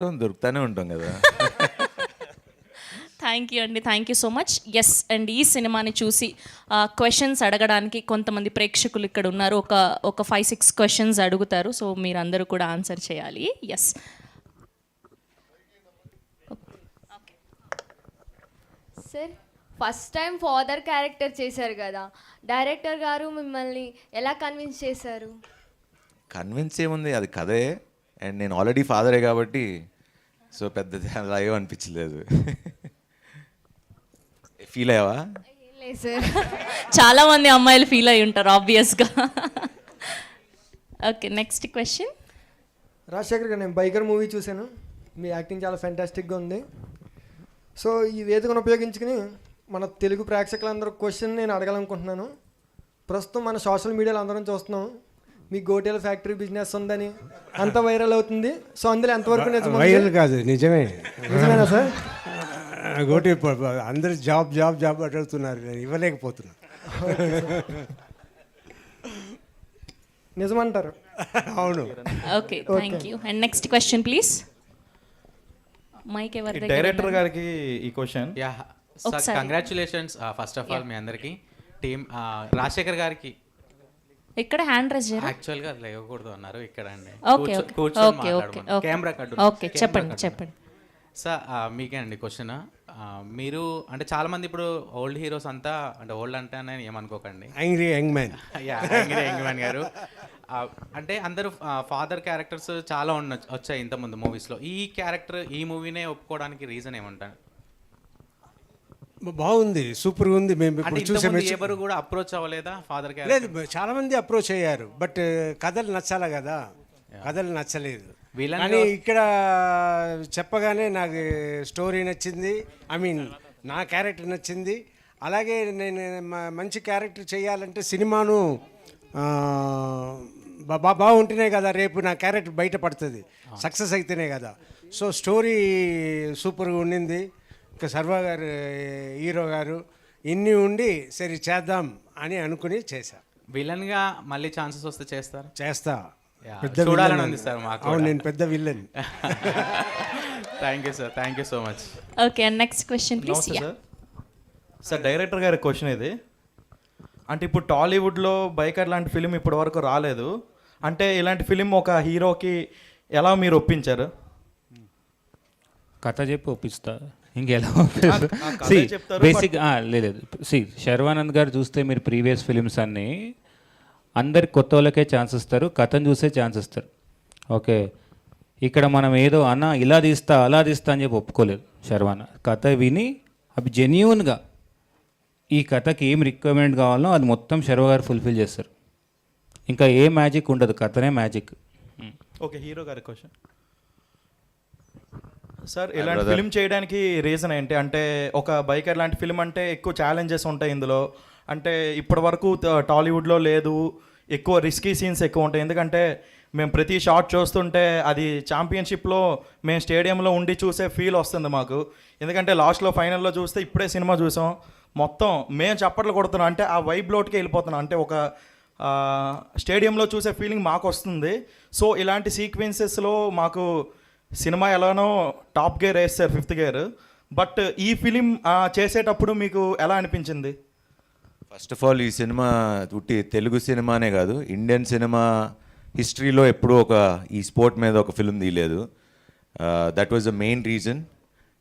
దొరుకుతానే ఉంటాం కదా. Thank you అండి, thank you so much. Yes and ఈ సినిమాని చూసి క్వశ్చన్స్ అడగడానికి కొంతమంది ప్రేక్షకులు ఇక్కడ ఉన్నారు. ఒక 5-6 క్వశ్చన్స్ అడుగుతారు. సో మీరందరూ కూడా ఆన్సర్ చేయాలి. Yes sir, first time father character చేశారు కదా, డైరెక్టర్ గారు మిమ్మల్ని ఎలా కన్విన్స్ చేశారు? కన్విన్స్ ఏముంది, అది కథే. అండ్ నేను ఆల్రెడీ ఫాదరే కాబట్టి సో పెద్ద అలాగే అనిపించలేదు. ఫీల్ అయ్యావా? లేదు సార్. చాలా మంది అమ్మాయిలు ఫీల్ అయి ఉంటారు ఆబ్వియస్గా. Okay, next question. రాజశేఖర్ గారు, నేను బైకర్ మూవీ చూశాను. మీ యాక్టింగ్ చాలా ఫ్యాంటాస్టిక్గా ఉంది. సో ఈ వేదికను ఉపయోగించుకుని మన తెలుగు ప్రేక్షకులందరూ క్వశ్చన్ నేను అడగాలనుకుంటున్నాను. ప్రస్తుతం మన సోషల్ మీడియాలో అందరం చూస్తున్నాం, మీ గోటేల ఫ్యాక్టరీ బిజినెస్ ఉందని అంత వైరల్ అవుతుంది. సో అందులో ఎంతవరకు నిజం? వైరల్ కాదు, నిజమే. నిజమేనా సార్? గోటి అందరు జాబ్ జాబ్ జాబ్ అడుగుతున్నారు, నేను ఇవ్వలేకపోతున్నా. నిజమంటారు? అవును. Okay, thank you. And next question please. Mike ఎవరి దగ్గర? డైరెక్టర్ గారికి ఈ question. Yeah sir, congratulations first of all మీ అందరికి. టీమ్ రాజశేఖర్ గారికి ఇక్కడ హ్యాండ్ రైజ్ చేయరా? యాక్చువల్గా లేవకూడదు అన్నారు ఇక్కడ అండి. Okay okay okay okay camera okay, చెప్పండి చెప్పండి. సార్ మీకే అండి క్వశ్చన్. మీరు అంటే చాలా మంది ఇప్పుడు ఓల్డ్ హీరోస్ అంతా, అంటే ఓల్డ్ అంటే అని ఏమనుకోకండి, angry young man. Young man గారు అంటే అందరూ ఫాదర్ క్యారెక్టర్స్ చాలా వచ్చాయి ఇంతకుముందు మూవీస్లో. ఈ క్యారెక్టర్ ఈ మూవీనే ఒప్పుకోవడానికి రీజన్ ఏమంటారు? బాగుంది, సూపర్గా ఉంది. మేము ఇప్పుడు చూసే ఎవరు కూడా అప్రోచ్ అవ్వలేదా ఫాదర్ లేదు, క్యారెక్టర్? చాలా మంది అప్రోచ్ అయ్యారు, బట్ కథలు నచ్చాలి కదా, కథలు నచ్చలేదు. Villain కానీ ఇక్కడ చెప్పగానే నాకు స్టోరీ నచ్చింది, ఐ మీన్ నా క్యారెక్టర్ నచ్చింది. అలాగే నేను మంచి క్యారెక్టర్ చేయాలంటే సినిమాను బాగుంటేనే కదా రేపు నా క్యారెక్టర్ బయటపడుతుంది, సక్సెస్ అయితేనే కదా. సో స్టోరీ సూపర్గా ఉండింది. ఇంకా సర్వా గారు హీరో గారు ఇన్ని ఉండి సరే చేద్దాం అని అనుకుని చేశా. విలన్గా మళ్ళీ ఛాన్సెస్ వస్తే చేస్తారు? చేస్తా. Yeah, పెద్ద చూడాలని villain ఉంది సార్ మాకు. అవును, నేను పెద్ద villain. Thank you sir, thank you so much. Okay, and next question please. నమస్తే సార్. సార్, డైరెక్టర్ గారి క్వశ్చన్ ఇది. అంటే ఇప్పుడు టాలీవుడ్లో బైకర్ లాంటి ఫిలిం ఇప్పటి వరకు రాలేదు. అంటే ఇలాంటి ఫిలిం ఒక హీరోకి ఎలా మీరు ఒప్పించారు? కథ చెప్పి ఒప్పిస్తా, ఇంకెలా కథే చెప్తారు, బేసిక్ లేదు. శర్వానంద్ గారు చూస్తే మీరు ప్రీవియస్ ఫిలిమ్స్ అన్నీ అందరికి కొత్త వాళ్ళకే ఛాన్స్ ఇస్తారు, కథను చూసే ఛాన్స్ ఇస్తారు. ఓకే, ఇక్కడ మనం ఏదో అన్న ఇలా తీస్తా అలా తీస్తా అని చెప్పి ఒప్పుకోలేదు. శర్వాన కథ విని అవి జెన్యూన్గా ఈ కథకి ఏం రిక్వైర్మెంట్ కావాలో అది మొత్తం శర్వ గారు ఫుల్ఫిల్ చేస్తారు. ఇంకా ఏ మ్యాజిక్ ఉండదు, కథనే మ్యాజిక్. ఓకే, హీరో గారి క్వశ్చన్. సార్, ఇలాంటి ఫిలిం చేయడానికి రీజన్ ఏంటి? అంటే ఒక బైకర్ లాంటి ఫిలిం అంటే ఎక్కువ ఛాలెంజెస్ ఉంటాయి ఇందులో. అంటే ఇప్పటి వరకు టాలీవుడ్లో లేదు, ఎక్కువ రిస్కీ సీన్స్ ఎక్కువ ఉంటాయి. ఎందుకంటే మేము ప్రతి షాట్ చూస్తుంటే అది ఛాంపియన్షిప్లో మేము స్టేడియంలో ఉండి చూసే ఫీల్ వస్తుంది మాకు. ఎందుకంటే లాస్ట్లో ఫైనల్లో చూస్తే ఇప్పుడే సినిమా చూసాం, మొత్తం మేము చప్పట్లు కొడుతున్నాం, అంటే ఆ వైబ్లోట్కి వెళ్ళిపోతున్నాం. అంటే ఒక స్టేడియంలో చూసే ఫీలింగ్ మాకు వస్తుంది. సో ఇలాంటి సీక్వెన్సెస్లో మాకు సినిమా ఎలానో టాప్ గేర్ వేస్తారు, 5th గేర్. బట్ ఈ ఫిలిం చేసేటప్పుడు మీకు ఎలా అనిపించింది? ఫస్ట్ ఆఫ్ ఆల్ ఈ సినిమా ఉట్టి తెలుగు సినిమానే కాదు, ఇండియన్ సినిమా హిస్టరీలో ఎప్పుడూ ఈ స్పోర్ట్ మీద ఒక ఫిల్మ్ తీయలేదు. That was the main reason.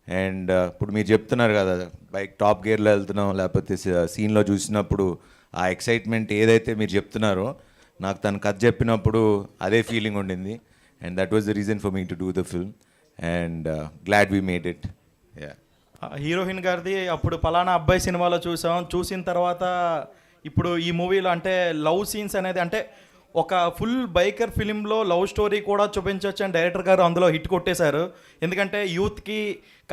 And ఇప్పుడు మీరు చెప్తున్నారు కదా, బైక్ టాప్ గేర్లో వెళ్తున్నాం, లేకపోతే సీన్లో చూసినప్పుడు ఆ ఎక్సైట్మెంట్ ఏదైతే మీరు చెప్తున్నారో, నాకు తను కథ చెప్పినప్పుడు అదే ఫీలింగ్ ఉండింది. And that was the reason for me to do the film. And glad we made it. Yeah, heroine గారిది అప్పుడు పలానా అబ్బాయి సినిమాలో చూసిన తర్వాత ఇప్పుడు ఈ మూవీలో అంటే లవ్ సీన్స్ అనేది, అంటే ఒక ఫుల్ బైకర్ ఫిలింలో లవ్ స్టోరీ కూడా చూపించవచ్చు అని డైరెక్టర్ గారు అందులో హిట్ కొట్టేశారు. ఎందుకంటే యూత్కి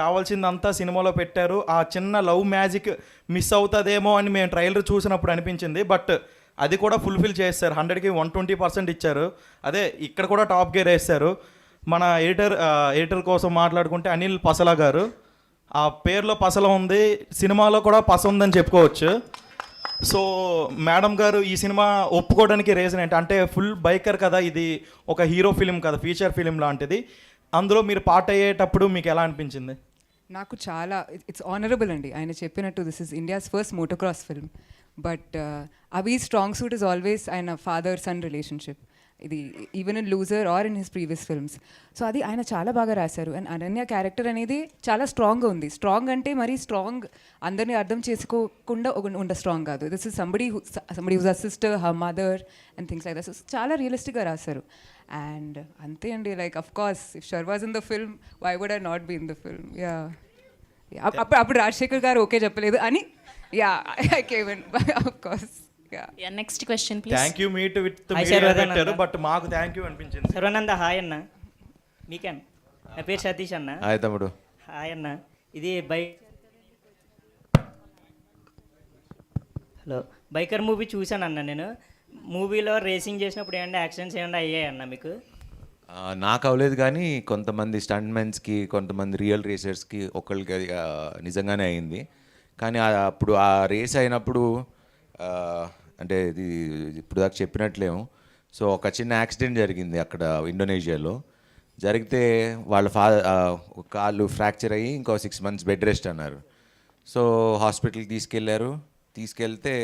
కావాల్సిందంతా సినిమాలో పెట్టారు. ఆ చిన్న లవ్ మ్యాజిక్ మిస్ అవుతుందేమో అని మేము ట్రైలర్ చూసినప్పుడు అనిపించింది. బట్ అది కూడా ఫుల్ఫిల్ చేస్తారు, 100కి 120% ఇచ్చారు. అదే ఇక్కడ కూడా టాప్ గేర్ వేస్తారు. మన ఎడిటర్ కోసం మాట్లాడుకుంటే అనిల్ పసలా గారు, ఆ పేరులో పసల ఉంది, సినిమాలో కూడా పస ఉందని చెప్పుకోవచ్చు. సో మేడం గారు ఈ సినిమా ఒప్పుకోవడానికి రీజన్ ఏంటి? అంటే ఫుల్ బైకర్ కదా, ఇది ఒక హీరో ఫిలిం కదా, ఫీచర్ ఫిలిం లాంటిది. అందులో మీరు పార్ట్ అయ్యేటప్పుడు మీకు ఎలా అనిపించింది? నాకు చాలా ఇట్స్ ఆనరబుల్ అండి. ఆయన చెప్పినట్టు this is India's first motocross film. But అవి స్ట్రాంగ్ సూట్ ఇస్ ఆల్వేస్ ఆయన ఫాదర్ సన్ రిలేషన్షిప్. ఇది even in Loser or in his previous films. So అది ఆయన చాలా బాగా రాశారు. అండ్ అనన్య క్యారెక్టర్ అనేది చాలా స్ట్రాంగ్గా ఉంది. స్ట్రాంగ్ అంటే మరీ స్ట్రాంగ్ అందరినీ అర్థం చేసుకోకుండా ఉండ స్ట్రాంగ్ కాదు. This is somebody whose a sister, her mother and things like that. So చాలా రియలిస్టిక్గా రాశారు. అండ్ అంతే అండి, like of course if Sharwa's in the film why would I not be in the film? Yeah, అప్పుడు రాజశేఖర్ గారు okay చెప్పలేదు అని yeah I came in of course. Yeah. Next question please. Thank you meet with Hi, sir, పెట్టారు, but మాకు thank you అనిపించింది. Sharwanand hi అన్న. మీకేం? నా పేరు సతీష్ అన్న. హాయ్ తమ్ముడు. హాయ్ అన్న. ఇది హలో, బైకర్ మూవీ చూశాను అన్న. నేను మూవీలో రేసింగ్ చేసినప్పుడు ఏమన్నా యాక్సిడెంట్స్ ఏమన్నా అయ్యాయి అన్న మీకు? నాకు అవ్వలేదు, కానీ కొంతమంది స్టంట్మెన్స్కి, కొంతమంది రియల్ రేసర్స్కి ఒకళ్ళకి అది నిజంగానే అయింది. కానీ అప్పుడు ఆ రేస్ అయినప్పుడు అంటే ఇది ఇప్పుడు దాకా చెప్పినట్లేము. సో ఒక చిన్న యాక్సిడెంట్ జరిగింది అక్కడ ఇండోనేషియాలో. జరిగితే వాళ్ళ కాళ్ళు ఫ్రాక్చర్ అయ్యి ఇంకో 6 months బెడ్ రెస్ట్ అన్నారు. సో హాస్పిటల్కి తీసుకెళ్తే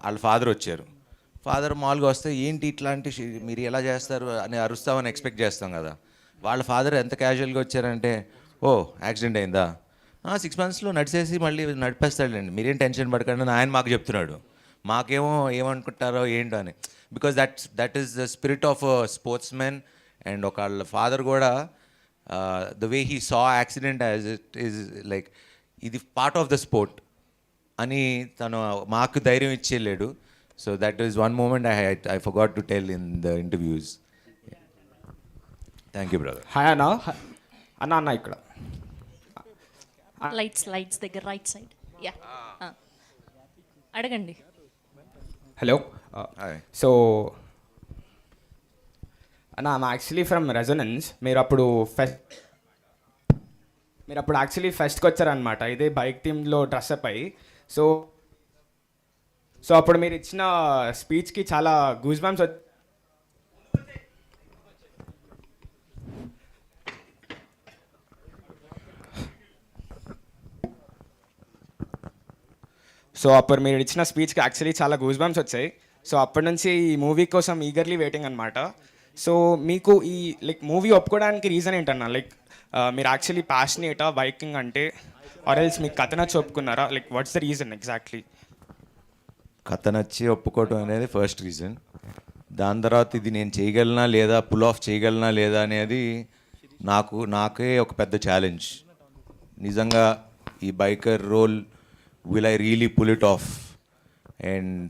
వాళ్ళ ఫాదర్ వచ్చారు. ఫాదర్ మామూలుగా వస్తే ఏంటి ఇట్లాంటి మీరు ఎలా చేస్తారు అని అరుస్తామని ఎక్స్పెక్ట్ చేస్తాం కదా. వాళ్ళ ఫాదర్ ఎంత క్యాజువల్గా వచ్చారంటే, ఓ యాక్సిడెంట్ అయిందా, 6 monthsలో నడిచేసి మళ్ళీ నడిపేస్తాడండి, మీరేం టెన్షన్ పడకండి అని ఆయన మాకు చెప్తున్నాడు. మాకేమో ఏమనుకుంటారో ఏంటో అని. Because that is the spirit of sportsmen. And ఒక వాళ్ళ ఫాదర్ కూడా the way he saw accident as it is like ఇది పార్ట్ ఆఫ్ ద స్పోర్ట్ అని తను మాకు ధైర్యం ఇచ్చేయలేడు. So that is one moment I forgot to tell in the interviews. Thank you brother. Hi అన్న. అన్న ఇక్కడ లైట్స్ దగ్గర రైట్ సైడ్. యా, అడగండి. హలో. హాయ్. సో అన్న, ఐమ్ యాక్చువల్లీ ఫ్రమ్ రెజొనెన్స్. మీరు అప్పుడు యాక్చువల్లీ ఫెస్ట్కి వచ్చారనమాట, ఇదే బైక్ టీంలో డ్రెస్అప్ అయ్యి. సో అప్పుడు మీరు ఇచ్చిన స్పీచ్కి చాలా గూస్ బంప్స్ అప్పుడు మీరు ఇచ్చిన స్పీచ్కి యాక్చువల్లీ చాలా గూస్ బంప్స్ వచ్చాయి. సో అప్పటి నుంచి ఈ మూవీ కోసం ఈగర్లీ వెయిటింగ్ అనమాట. సో మీకు ఈ లైక్ మూవీ ఒప్పుకోవడానికి రీజన్ ఏంటన్నా? లైక్ మీరు యాక్చువల్లీ ప్యాషనేటా బైకింగ్ అంటే, ఆర్ ఎల్స్ మీకు కథ నచ్చి ఒప్పుకున్నారా? Like what's the reason exactly? కథ నచ్చి ఒప్పుకోవటం అనేది ఫస్ట్ రీజన్. దాని తర్వాత ఇది నేను చేయగలనా లేదా, పుల్ ఆఫ్ చేయగలనా లేదా అనేది నాకే ఒక పెద్ద ఛాలెంజ్. నిజంగా ఈ biker role will I really pull it off? And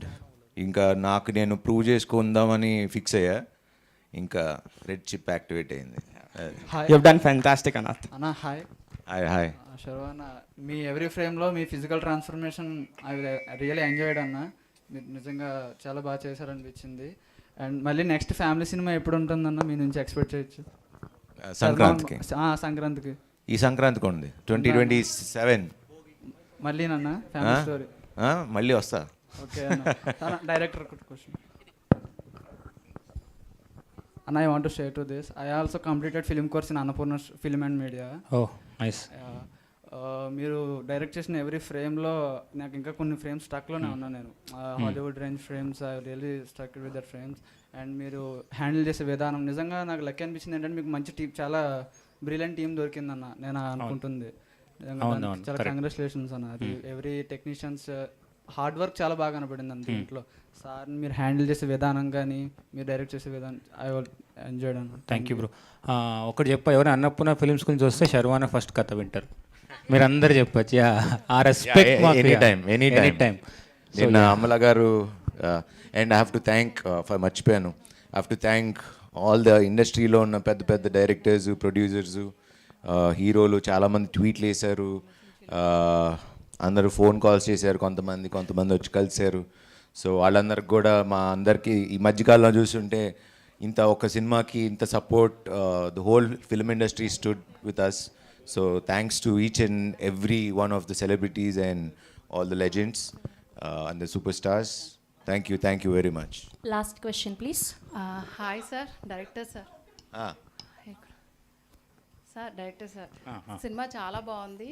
ఇంకా నాకు నేను ప్రూవ్ చేసుకుందామని ఫిక్స్ అయ్యా. ఇంకా రెడ్ చిప్ యాక్టివేట్ అయింది. యు హావ్ డన్ ఫ్యాంటాస్టిక్ అన్న. అన్న హాయ్. హాయ్. శర్వాన, మీ ఎవ్రీ ఫ్రేమ్లో మీ physical transformation I really enjoyed అన్న. మీరు నిజంగా చాలా బాగా చేశారనిపించింది. అండ్ మళ్ళీ నెక్స్ట్ ఫ్యామిలీ సినిమా ఎప్పుడు ఉంటుందన్న మీ నుంచి ఎక్స్పెక్ట్ చేయొచ్చు? సంక్రాంతికి. సంక్రాంతికి. ఈ సంక్రాంతికి ఉంది 2027. మళ్ళీ నన్న ఫ్యామిలీ స్టోరీ మళ్ళీ వస్తా. ఓకే అన్న. డైరెక్టర్ క్వశ్చన్ అన్న, I want to share to this. I also completed film course in Annapurna film and media. Oh nice. మీరు డైరెక్ట్ చేసిన ఎవ్రీ ఫ్రేమ్లో నాకు ఇంకా కొన్ని ఫ్రేమ్స్ స్టక్లోనే ఉన్నాను నేను. Hollywood range frames, I really stuck with that frames. And మీరు హ్యాండిల్ చేసే విధానం నిజంగా నాకు లక్కీ అనిపించింది. ఏంటంటే మీకు మంచి టీం, చాలా బ్రిలియంట్ టీం దొరికిందన్న నేను అనుకుంటుంది. చాలా కంగ్రాచులేషన్స్ అన్న. అది ఎవ్రీ టెక్నీషియన్స్ హార్డ్ వర్క్ చాలా బాగా కనపడింది అన్న దీంట్లో. సార్ మీరు హ్యాండిల్ చేసే విధానం కానీ మీరు డైరెక్ట్ చేసే విధానం ఐ ఎంజాయ్డ్ అన్న. Thank you bro. ఒకటి ఎవరైనా అన్నపూర్ణ ఫిలిమ్స్ గురించి వస్తే శర్వాన ఫస్ట్ కథ వింటారు. మీరు అందరు చెప్పచ్చు. ఆ రెస్పెక్ట్ ఎనీ టైం. నిన్న అమల గారు and I have to thank మర్చిపోయాను, I have to thank all the ఇండస్ట్రీలో ఉన్న పెద్ద పెద్ద డైరెక్టర్స్, ప్రొడ్యూసర్స్, హీరోలు చాలామంది ట్వీట్లు వేశారు, అందరూ ఫోన్ కాల్స్ చేశారు, కొంతమంది వచ్చి కలిశారు. సో వాళ్ళందరికి కూడా మా అందరికీ ఈ మధ్యకాలంలో చూస్తుంటే ఇంత ఒక సినిమాకి ఇంత support, the whole film industry stood with us. So thanks to each and every one of the celebrities and all the legends and the super stars. Thank you very much. Last question please. Hi sir, director sir. Sir director sir cinema చాలా బాగుంది.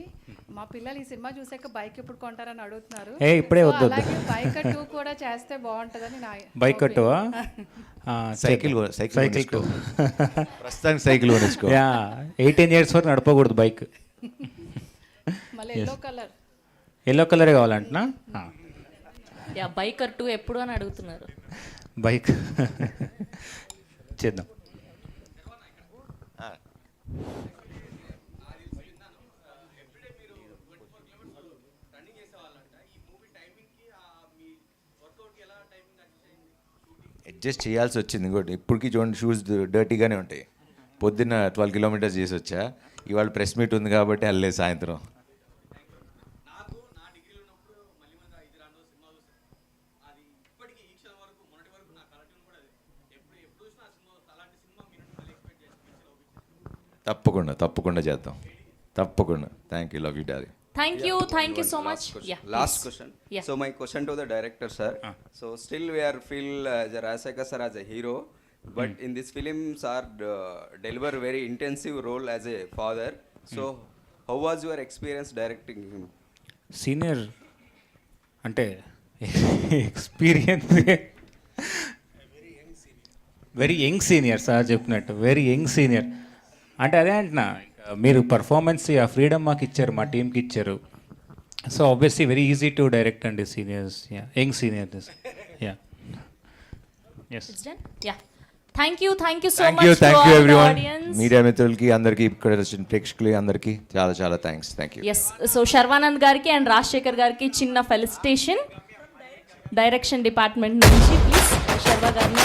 మా పిల్లలు ఈ cinema చూసాక bike ఎప్పుడు కొంటారని అడుగుతున్నారు. ఇప్పుడే So, వద్దు అలాగే బైక్ 2 కూడా చేస్తే బాగుంటుందని నా బైక్ కట్టువా సైకిల్ సైకిల్ ప్రస్తుతానికి సైకిల్ కొనేసుకో. 18 years వరకు నడపకూడదు బైక్. మళ్ళీ ఎల్లో కలర్ ఎల్లో కలరే కావాలంటున్నా. యా బైకర్ 2 ఎప్పుడు అని అడుగుతున్నారు. బైక్ చేద్దాం. అడ్జస్ట్ చేయాల్సి వచ్చింది. ఇంకోటి ఇప్పటికీ చూడండి షూస్ డర్టీగానే ఉంటాయి. పొద్దున్న 12 kilometers చేసి వచ్చా. ఇవాళ ప్రెస్ మీట్ ఉంది కాబట్టి వెళ్ళలేదు సాయంత్రం. తప్పకుండా చేద్దాం. తప్పకుండా. Thank you. Love you daddy. Thank you so much. Yeah Last question. Yeah. So my question to the director, sir. So still we are feel Rajshekhar sir as a hero, but in this film, sir deliver very intensive role as a father. So how was your experience directing him? Senior అంటే experience very young senior sir చెప్పినట్టు very young senior. అంటే అదే అంటున్నా, మీరు performance ఆ freedom మాకు ఇచ్చారు, మా టీంకి ఇచ్చారు. So obviously very easy to direct అండి seniors. Young senior yeah yes. Yeah thank you so thank much you everyone. Media మిత్రులకి అందరికీ, ఇక్కడ వచ్చిన ప్రేక్షకులకి అందరికీ చాలా thanks. Thank you. Yes. So Sharwanand గారికి అండ్ రాజశేఖర్ గారికి చిన్న ఫెలిసిటేషన్ డైరెక్షన్ డిపార్ట్మెంట్ నుంచి. ప్లీజ్ శర్వా గారిని